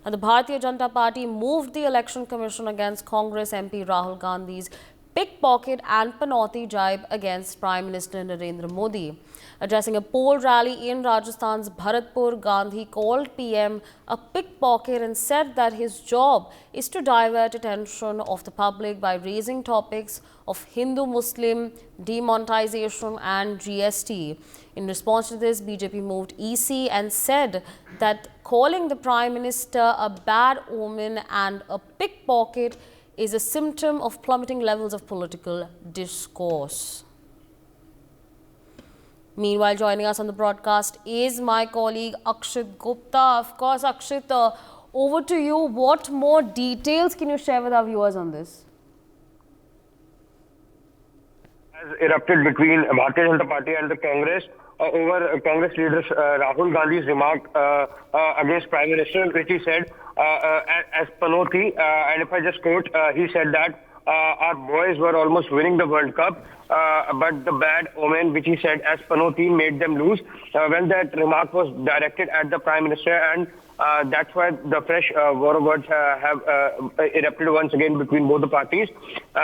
And the Bharatiya Janata Party moved the Election Commission against Congress MP Rahul Gandhi's pickpocket and panauti jibe against Prime Minister Narendra Modi. Addressing a poll rally in Rajasthan's Bharatpur, Gandhi called PM a pickpocket and said that his job is to divert attention of the public by raising topics of Hindu-Muslim, demonetization and GST. In response to this, BJP moved EC and said that calling the Prime Minister a bad omen and a pickpocket is a symptom of plummeting levels of political discourse. Meanwhile, joining us on the broadcast is my colleague Akshit Gupta. Of course, Akshit, over to you. What more details can you share with our viewers on this? Has erupted between Bharatiya Janata Party and the Congress over Congress leader Rahul Gandhi's remark against Prime Minister, which he said as panauti, and if I just quote, he said that our boys were almost winning the World Cup, but the bad omen, which he said as panauti, made them lose. When that remark was directed at the Prime Minister, and that's why the fresh war of words have erupted once again between both the parties.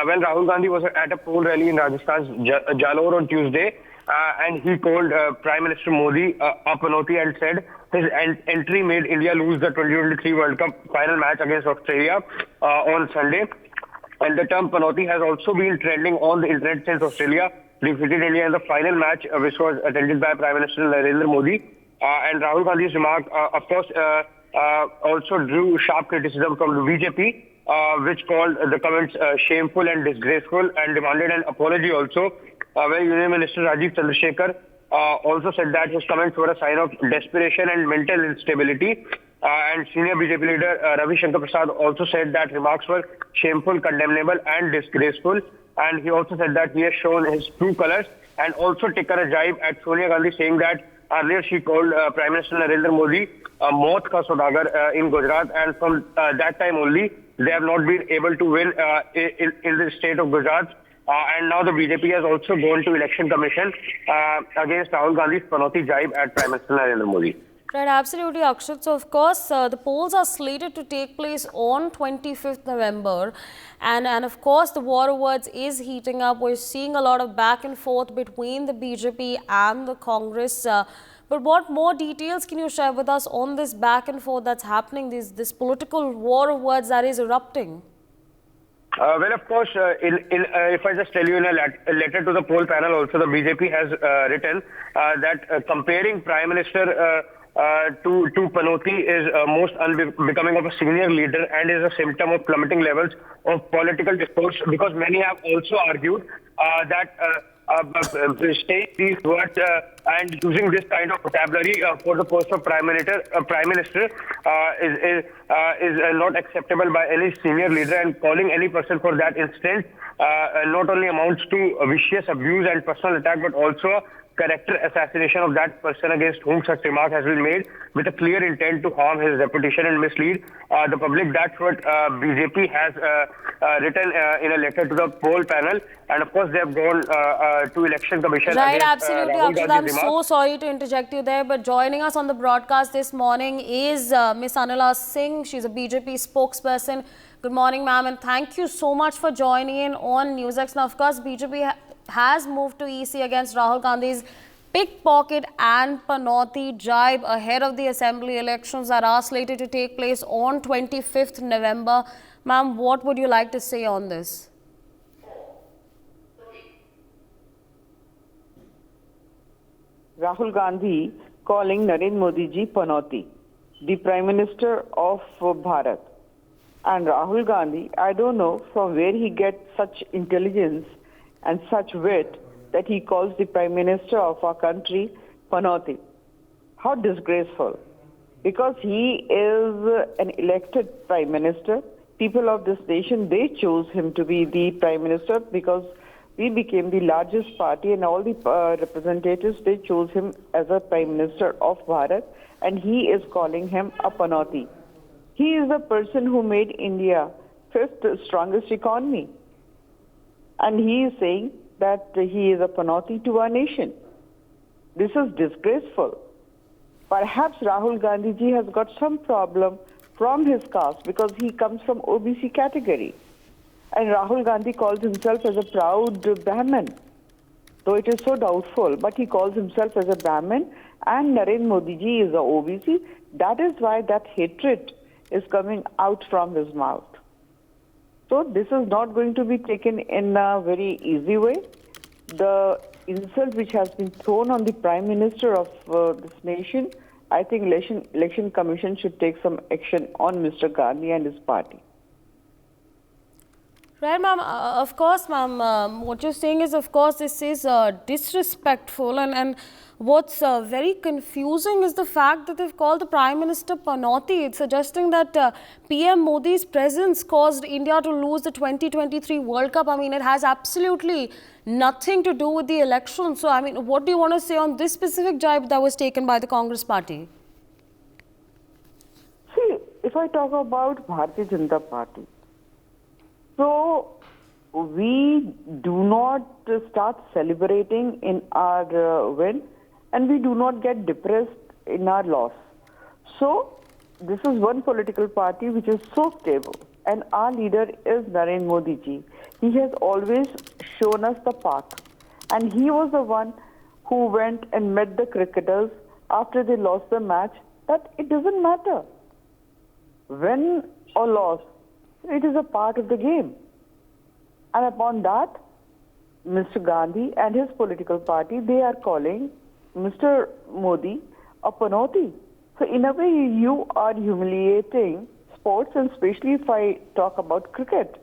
When Rahul Gandhi was at a poll rally in Rajasthan's Jalore on Tuesday, and he called Prime Minister Modi a panauti and said his entry made India lose the 2023 World Cup final match against Australia on Sunday. And the term panauti has also been trending on the internet since Australia defeated India in the final match, which was attended by Prime Minister Narendra Modi. And Rahul Gandhi's remark, of course, also drew sharp criticism from the BJP, which called the comments shameful and disgraceful and demanded an apology also. Where Union Minister Rajiv Chandrasekhar also said that his comments were a sign of desperation and mental instability. And senior BJP leader Ravi Shankar Prasad also said that remarks were shameful, condemnable and disgraceful. And he also said that he has shown his true colors and also taken a jibe at Sonia Gandhi, saying that earlier she called Prime Minister Narendra Modi a Maut Ka Saudagar in Gujarat, and from that time only they have not been able to win in the state of Gujarat. And now the BJP has also gone to Election Commission against Rahul Gandhi's panauti jibe at Prime Minister Narendra Modi. Right, absolutely, Akshit. So, of course, the polls are slated to take place on 25th November. And of course, the war of words is heating up. We're seeing a lot of back and forth between the BJP and the Congress. But what more details can you share with us on this back and forth that's happening, this political war of words that is erupting? Well, of course, if I just tell you in a letter to the poll panel also, the BJP has written that comparing Prime Minister to panauti is most unbecoming of a senior leader and is a symptom of plummeting levels of political discourse, because many have also argued that saying these words and using this kind of vocabulary for the post of Prime Minister is not acceptable by any senior leader, and calling any person for that instance not only amounts to vicious abuse and personal attack, but also character assassination of that person against whom such remark has been made with a clear intent to harm his reputation and mislead the public. That's what BJP has written in a letter to the poll panel, and of course they have gone to Election Commission. Right, against, absolutely, Akshit. I'm so sorry to interject you there, but joining us on the broadcast this morning is Miss Anila Singh. She's a BJP spokesperson. Good morning, ma'am, and thank you so much for joining in on NewsX. Now, of course, BJP has moved to EC against Rahul Gandhi's pickpocket and panauti jibe ahead of the assembly elections that are slated to take place on 25th November. Ma'am, what would you like to say on this? Rahul Gandhi calling Narendra Modi ji panauti, the Prime Minister of Bharat. And Rahul Gandhi, I don't know from where he gets such intelligence and such wit that he calls the Prime Minister of our country panauti. How disgraceful. Because he is an elected Prime Minister. People of this nation, they chose him to be the Prime Minister because we became the largest party, and all the representatives, they chose him as a Prime Minister of Bharat, and he is calling him a panauti. He is the person who made India fifth strongest economy. And he is saying that he is a panauti to our nation. This is disgraceful. Perhaps Rahul Gandhi ji has got some problem from his caste because he comes from OBC category. And Rahul Gandhi calls himself as a proud Brahmin, though it is so doubtful, but he calls himself as a Brahmin, and Narendra Modi ji is a OBC. That is why that hatred is coming out from his mouth. So this is not going to be taken in a very easy way. The insult which has been thrown on the Prime Minister of this nation, I think election commission should take some action on Mr. Gandhi and his party. Right, ma'am. Of course, ma'am. What you're saying is, of course, this is disrespectful. And what's very confusing is the fact that they've called the Prime Minister Panoti. It's suggesting that PM Modi's presence caused India to lose the 2023 World Cup. I mean, it has absolutely nothing to do with the election. So, I mean, what do you want to say on this specific jibe that was taken by the Congress party? See, if I talk about Bharatiya Janata Party, so we do not start celebrating in our win, and we do not get depressed in our loss. So this is one political party which is so stable, and our leader is Narendra Modi ji. He has always shown us the path, and he was the one who went and met the cricketers after they lost the match, that it doesn't matter. Win or loss, it is a part of the game. And upon that, Mr. Gandhi and his political party, they are calling Mr. Modi a Panoti. So in a way, you are humiliating sports, and especially if I talk about cricket.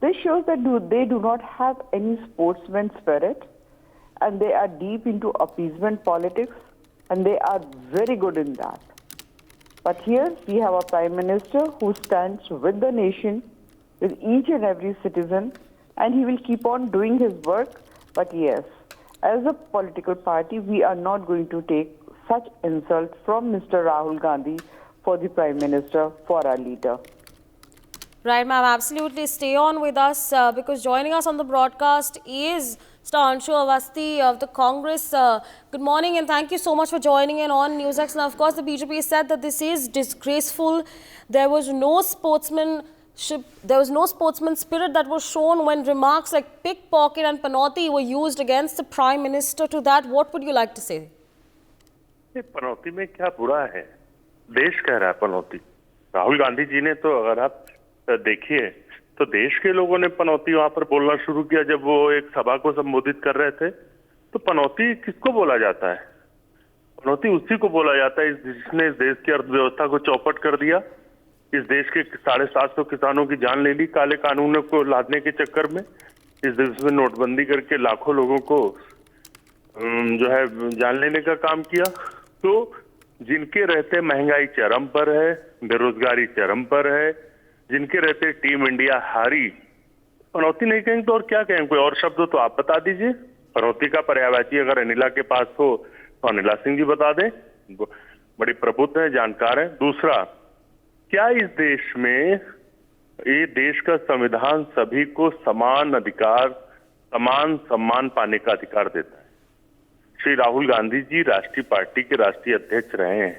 This shows that they do not have any sportsman spirit, and they are deep into appeasement politics, and they are very good in that. But here we have a Prime Minister who stands with the nation, with each and every citizen, and he will keep on doing his work. But yes, as a political party, we are not going to take such insult from Mr. Rahul Gandhi for the Prime Minister, for our leader. Right, ma'am. Absolutely. Stay on with us because joining us on the broadcast is Mr. Anshu Awasthi of the Congress. Good morning and thank you so much for joining in on NewsX. Now, of course, the BJP said that this is disgraceful. There was no sportsman spirit that was shown when remarks like pickpocket and panoti were used against the Prime Minister. To that, what would you like to say? पनौती में क्या बुरा है? देश कह रहा है पनौती. राहुल गांधी जी ने तो अगर आप देखिए तो देश के लोगों ने पनौती वहां पर बोलना शुरू किया जब वो एक सभा को संबोधित कर रहे थे. तो पनौती किसको बोला जाता है? पनौती उसी को बोला जाता है जिसने इस देश की अर्थव्यवस्था को चौपट कर दिया, इस देश के 750 किसानों की जान ले ली काले कानूनों को लादने के चक्कर में, इस देश में नोटबंदी करके लाखों लोगों को जो है जान लेने का काम किया. तो जिनके रहते महंगाई चरम पर है, बेरोजगारी चरम पर है, जिनके रहते टीम इंडिया हारी, पनौती नहीं कहेंगे तो और क्या कहेंगे? कोई और शब्द हो तो आप बता दीजिए. पनौती का पर्यायवाची अगर अनिला के पास हो तो अनिला सिंह जी बता दें, बड़ी प्रबुद्ध है, जानकार है. दूसरा, क्या इस देश में ये देश का संविधान सभी को समान अधिकार, समान सम्मान पाने का अधिकार देता है? श्री राहुल गांधी जी राष्ट्रीय पार्टी के राष्ट्रीय अध्यक्ष रहे हैं.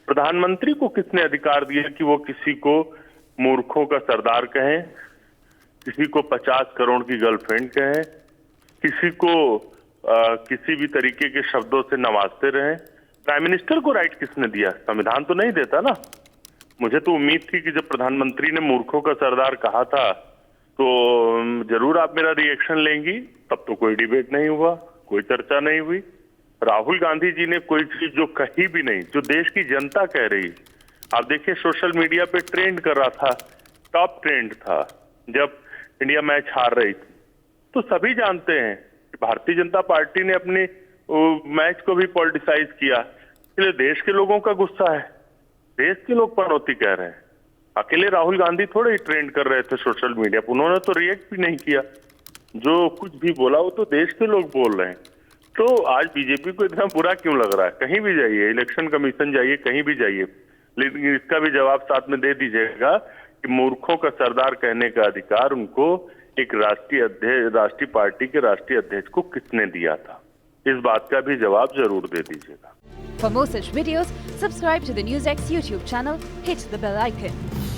प्रधानमंत्री को किसने अधिकार दिया कि वो किसी को मूर्खों का सरदार कहें, किसी को 50 करोड़ की गर्लफ्रेंड कहें, किसी को किसी भी तरीके के शब्दों से नवाजते रहें? प्राइम मिनिस्टर को राइट किसने दिया? संविधान तो नहीं देता ना. मुझे तो उम्मीद थी कि जब प्रधानमंत्री ने मूर्खों का सरदार कहा था तो जरूर आप मेरा रिएक्शन लेंगी. तब तो कोई डिबेट नहीं हुआ, कोई चर्चा नहीं हुई. राहुल गांधी जी ने कोई चीज जो कही भी नहीं, जो देश की जनता कह रही. आप देखिए सोशल मीडिया पे ट्रेंड कर रहा था, टॉप ट्रेंड था जब इंडिया मैच हार रही थी. तो सभी जानते हैं कि भारतीय जनता पार्टी ने अपने मैच को भी पॉलिटिसाइज किया. इसलिए देश के लोगों का गुस्सा है, देश के लोग पनौती कह रहे हैं. अकेले राहुल गांधी थोड़े ही ट्रेंड कर रहे थे सोशल मीडिया पर, उन्होंने तो रिएक्ट भी नहीं किया. जो कुछ भी बोला वो तो देश के लोग बोल रहे हैं. तो आज बीजेपी को इतना बुरा क्यों लग रहा है? कहीं भी जाइए, इलेक्शन कमीशन जाइए, कहीं भी जाइए, लेकिन इसका भी जवाब साथ में दे दीजिएगा कि मूर्खों का सरदार कहने का अधिकार उनको एक राष्ट्रीय पार्टी के राष्ट्रीय अध्यक्ष को किसने दिया था? इस बात का भी जवाब जरूर दे दीजिएगा. For more such videos, subscribe to the NewsX YouTube channel, hit the bell icon.